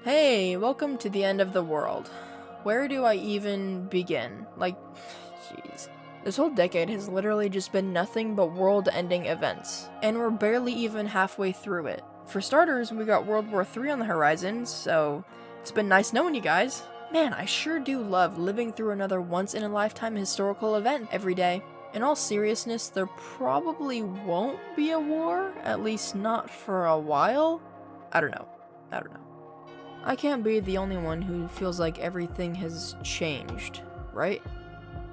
Hey, welcome to the end of the world. Where do I even begin? Jeez. This whole decade has literally just been nothing but world-ending events, and we're barely even halfway through it. For starters, we got World War III on the horizon, so it's been nice knowing you guys. Man, I sure do love living through another once-in-a-lifetime historical event every day. In all seriousness, there probably won't be a war, at least not for a while. I don't know. I can't be the only one who feels like everything has changed, right?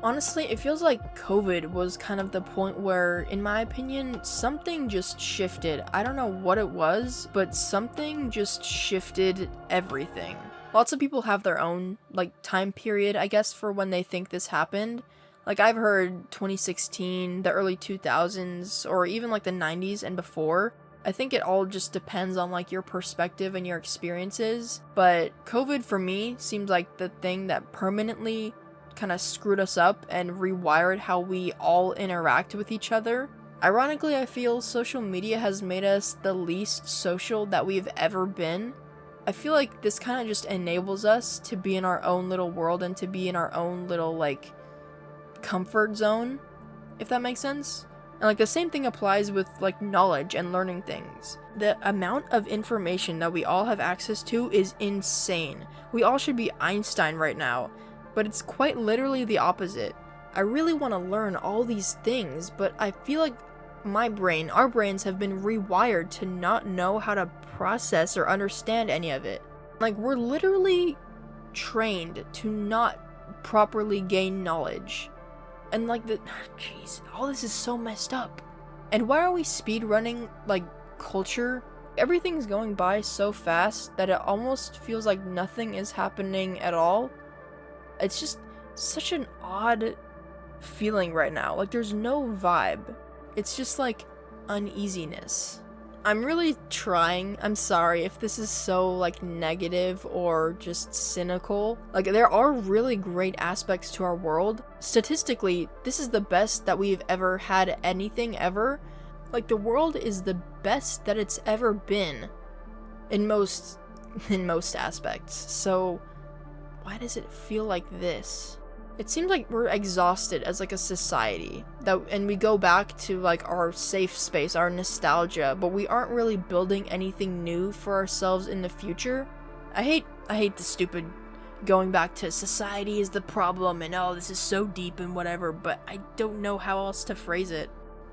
Honestly, it feels like COVID was kind of the point where, in my opinion, something just shifted. I don't know what it was, but something just shifted everything. Lots of people have their own, time period, I guess, for when they think this happened. I've heard 2016, the early 2000s, or even the 90s and before. I think it all just depends on your perspective and your experiences, but COVID for me seems like the thing that permanently kind of screwed us up and rewired how we all interact with each other. Ironically, I feel social media has made us the least social that we've ever been. I feel like this kind of just enables us to be in our own little world and to be in our own little comfort zone, if that makes sense. And the same thing applies with knowledge and learning things. The amount of information that we all have access to is insane. We all should be Einstein right now, but it's quite literally the opposite. I really want to learn all these things, but I feel like our brains have been rewired to not know how to process or understand any of it. We're literally trained to not properly gain knowledge. And jeez, all this is so messed up. And why are we speedrunning, culture? Everything's going by so fast that it almost feels like nothing is happening at all. It's just such an odd feeling right now. There's no vibe. It's just uneasiness. I'm really trying. I'm sorry if this is so negative or just cynical. There are really great aspects to our world. Statistically, this is the best that we've ever had anything ever. The world is the best that it's ever been in most aspects. So why does it feel like this? It seems like we're exhausted as a society, and we go back to our safe space, our nostalgia, but we aren't really building anything new for ourselves in the future. I hate the stupid going back to society is the problem and oh, this is so deep and whatever, but I don't know how else to phrase it.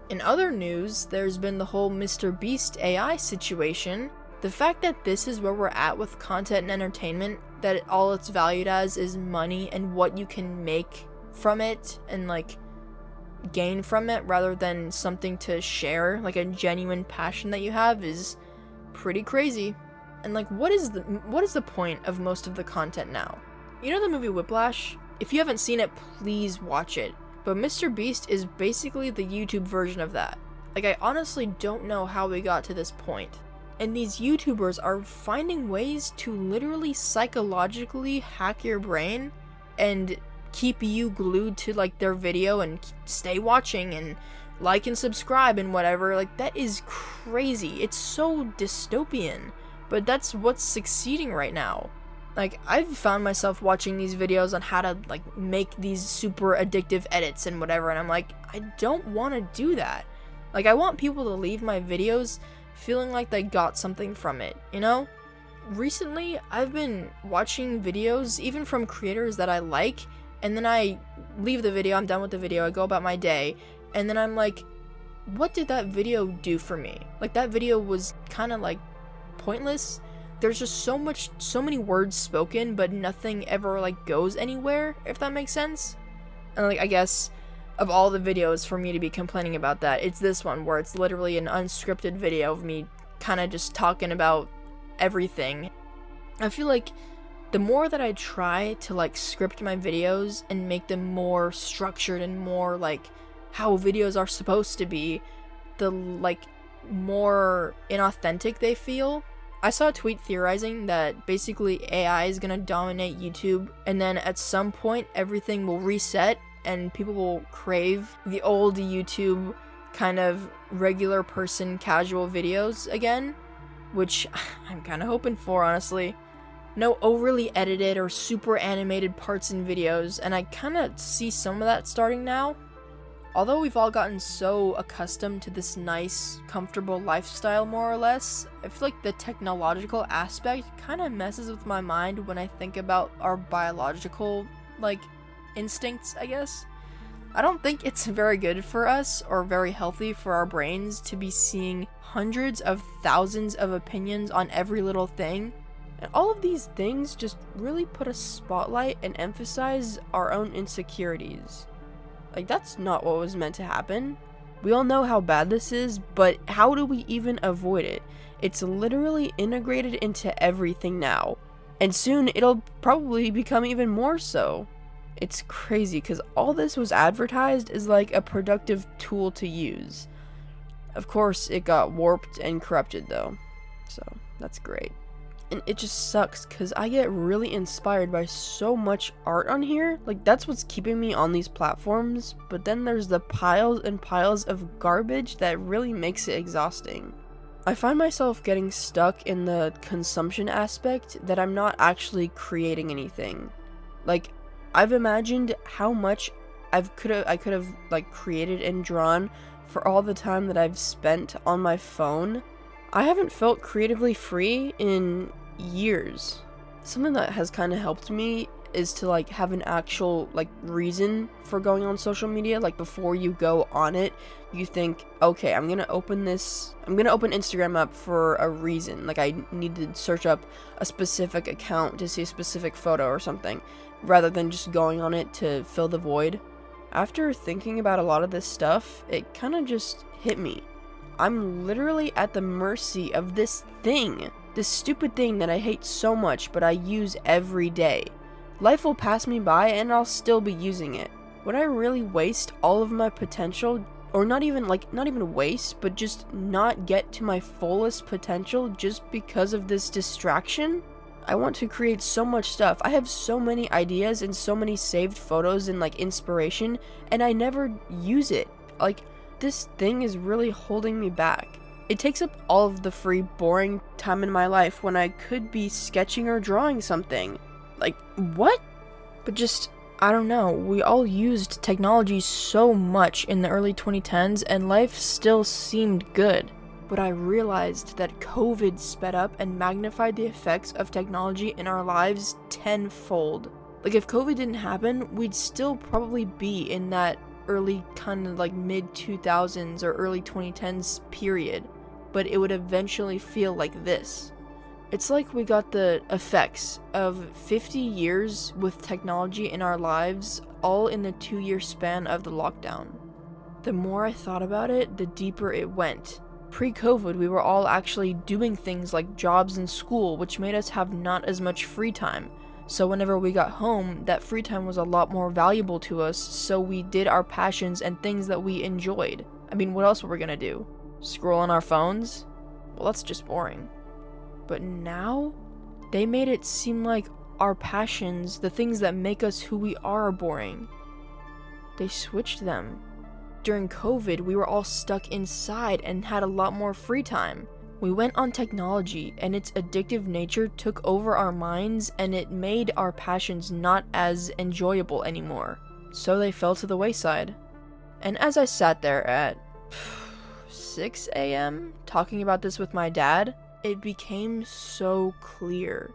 In other news, there's been the whole Mr. Beast AI situation. The fact that this is where we're at with content and entertainment, that all it's valued as is money and what you can make from it and gain from it rather than something to share, a genuine passion that you have, is pretty crazy. And what is the point of most of the content now? You know the movie Whiplash? If you haven't seen it, please watch it. But Mr. Beast is basically the YouTube version of that. I honestly don't know how we got to this point. And these YouTubers are finding ways to literally psychologically hack your brain and keep you glued to their video and stay watching and like and subscribe and whatever. That is crazy. It's so dystopian, but that's what's succeeding right now. I've found myself watching these videos on how to make these super addictive edits and whatever, and I'm I don't want to do that. I want people to leave my videos feeling like they got something from it, you know? Recently, I've been watching videos, even from creators that I like, and then I leave the video, I'm done with the video, I go about my day, and then I'm what did that video do for me? That video was kind of pointless. There's just so many words spoken, but nothing ever goes anywhere, if that makes sense. And I guess of all the videos for me to be complaining about that, it's this one where it's literally an unscripted video of me kind of just talking about everything. I feel the more that I try to script my videos and make them more structured and more how videos are supposed to be, the more inauthentic they feel. I saw a tweet theorizing that basically AI is gonna dominate YouTube, and then at some point everything will reset and people will crave the old YouTube kind of regular person casual videos again, which I'm kind of hoping for, honestly. No overly edited or super animated parts in videos, and I kinda see some of that starting now. Although we've all gotten so accustomed to this nice, comfortable lifestyle more or less, I feel like the technological aspect kinda messes with my mind when I think about our biological, instincts, I guess. I don't think it's very good for us or very healthy for our brains to be seeing hundreds of thousands of opinions on every little thing. And all of these things just really put a spotlight and emphasize our own insecurities. That's not what was meant to happen. We all know how bad this is, but how do we even avoid it? It's literally integrated into everything now. And soon it'll probably become even more so. It's crazy because all this was advertised as like a productive tool to use. Of course, it got warped and corrupted though. So that's great. And it just sucks because I get really inspired by so much art on here. That's what's keeping me on these platforms. But then there's the piles and piles of garbage that really makes it exhausting. I find myself getting stuck in the consumption aspect that I'm not actually creating anything. I've imagined how much I could have created and drawn for all the time that I've spent on my phone. I haven't felt creatively free in years. Something that has kind of helped me is to have an actual reason for going on social media. Before you go on it, you think, okay, I'm gonna open Instagram up for a reason. I need to search up a specific account to see a specific photo or something, rather than just going on it to fill the void. After thinking about a lot of this stuff, it kind of just hit me. I'm literally at the mercy of this stupid thing that I hate so much but I use every day. Life will pass me by and I'll still be using it. Would I really waste all of my potential, or not even waste, but just not get to my fullest potential just because of this distraction? I want to create so much stuff. I have so many ideas and so many saved photos and inspiration, and I never use it. This thing is really holding me back. It takes up all of the free, boring time in my life when I could be sketching or drawing something. What? But just, I don't know, we all used technology so much in the early 2010s and life still seemed good. But I realized that COVID sped up and magnified the effects of technology in our lives tenfold. If COVID didn't happen, we'd still probably be in that early kind of mid 2000s or early 2010s period, but it would eventually feel like this. It's like we got the effects of 50 years with technology in our lives all in the 2-year span of the lockdown. The more I thought about it, the deeper it went. Pre-COVID, we were all actually doing things like jobs and school, which made us have not as much free time. So whenever we got home, that free time was a lot more valuable to us, so we did our passions and things that we enjoyed. I mean, what else were we gonna do? Scroll on our phones? Well, that's just boring. But now, they made it seem like our passions, the things that make us who we are boring. They switched them. During COVID, we were all stuck inside and had a lot more free time. We went on technology, and its addictive nature took over our minds, and it made our passions not as enjoyable anymore. So they fell to the wayside. And as I sat there at 6 a.m. talking about this with my dad, it became so clear.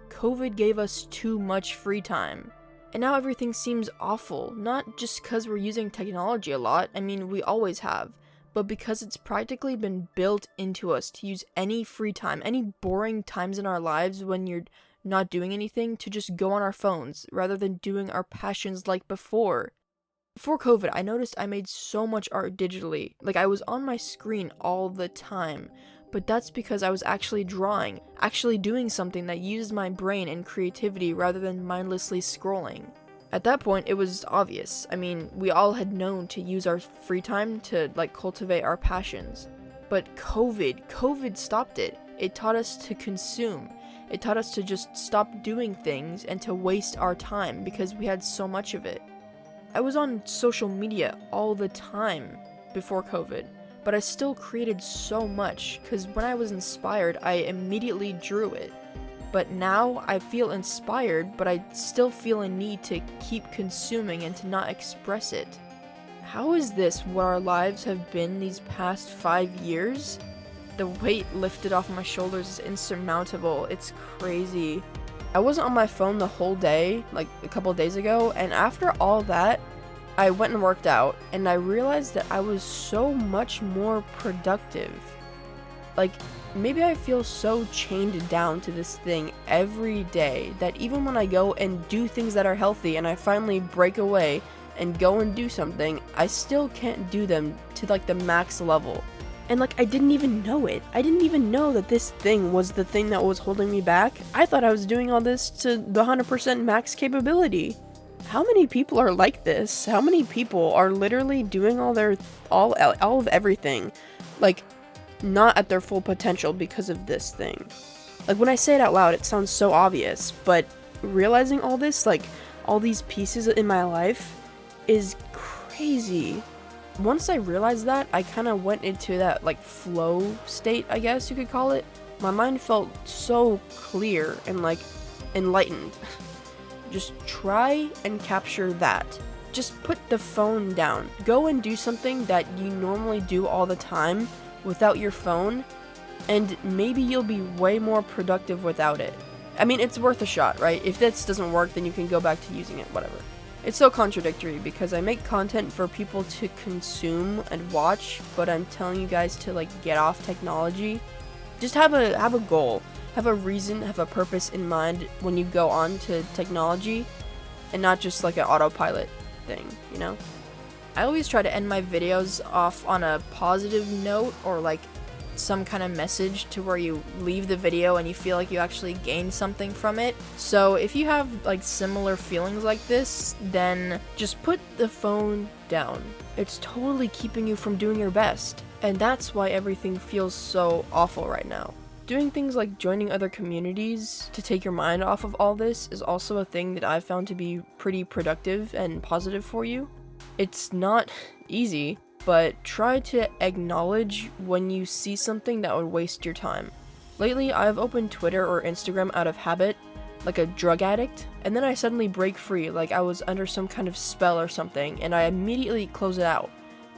COVID gave us too much free time. And now everything seems awful, not just because we're using technology a lot, I mean, we always have, but because it's practically been built into us to use any free time, any boring times in our lives when you're not doing anything, to just go on our phones, rather than doing our passions like before. Before COVID, I noticed I made so much art digitally, I was on my screen all the time, but that's because I was actually drawing, actually doing something that used my brain and creativity rather than mindlessly scrolling. At that point, it was obvious. I mean, we all had known to use our free time to, cultivate our passions. But COVID stopped it. It taught us to consume. It taught us to just stop doing things and to waste our time because we had so much of it. I was on social media all the time before COVID, but I still created so much because when I was inspired, I immediately drew it. But now I feel inspired, but I still feel a need to keep consuming and to not express it. How is this what our lives have been these past 5 years? The weight lifted off my shoulders is insurmountable. It's crazy. I wasn't on my phone the whole day, like a couple days ago, and after all that, I went and worked out, and I realized that I was so much more productive. Like, maybe I feel so chained down to this thing every day that even when I go and do things that are healthy and I finally break away and go and do something, I still can't do them to like the max level. And like, I didn't even know it. I didn't even know that this thing was the thing that was holding me back. I thought I was doing all this to the 100% max capability. How many people are like this? How many people are literally doing all of everything, like, not at their full potential because of this thing? Like, when I say it out loud, it sounds so obvious, but realizing all this, like, all these pieces in my life is crazy. Once I realized that, I kind of went into that, like, flow state, I guess you could call it. My mind felt so clear and, like, enlightened. Just try and capture that. Just put the phone down. Go and do something that you normally do all the time without your phone, and maybe you'll be way more productive without it. I mean, it's worth a shot, right? If this doesn't work, then you can go back to using it, whatever. It's so contradictory because I make content for people to consume and watch, but I'm telling you guys to like get off technology. Just have a goal, have a reason, have a purpose in mind when you go on to technology, and not just like an autopilot thing, you know? I always try to end my videos off on a positive note or like some kind of message to where you leave the video and you feel like you actually gain something from it. So if you have like similar feelings like this, then just put the phone down. It's totally keeping you from doing your best. And that's why everything feels so awful right now. Doing things like joining other communities to take your mind off of all this is also a thing that I've found to be pretty productive and positive for you. It's not easy, but try to acknowledge when you see something that would waste your time. Lately, I've opened Twitter or Instagram out of habit, like a drug addict, and then I suddenly break free, like I was under some kind of spell or something, and I immediately close it out.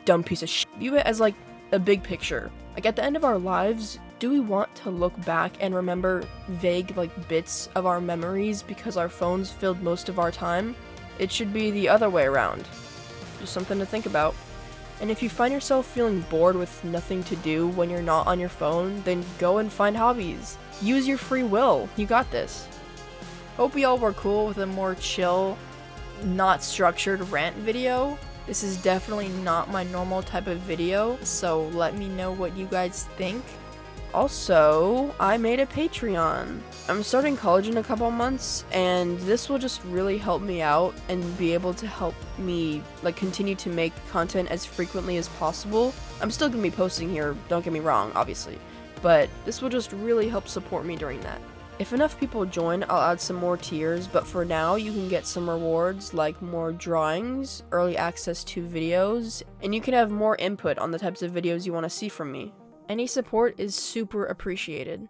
Dumb piece of shit. View it as like a big picture. Like at the end of our lives, do we want to look back and remember vague like bits of our memories because our phones filled most of our time? It should be the other way around. Just something to think about. And if you find yourself feeling bored with nothing to do when you're not on your phone, then go and find hobbies. Use your free will. You got this. Hope y'all were cool with a more chill, not structured rant video. This is definitely not my normal type of video, so let me know what you guys think. Also, I made a Patreon. I'm starting college in a couple months, and this will just really help me out and be able to help me like continue to make content as frequently as possible. I'm still gonna be posting here, don't get me wrong, obviously, but this will just really help support me during that. If enough people join, I'll add some more tiers, but for now, you can get some rewards like more drawings, early access to videos, and you can have more input on the types of videos you want to see from me. Any support is super appreciated.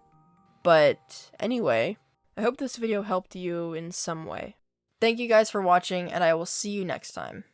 But anyway, I hope this video helped you in some way. Thank you guys for watching, and I will see you next time.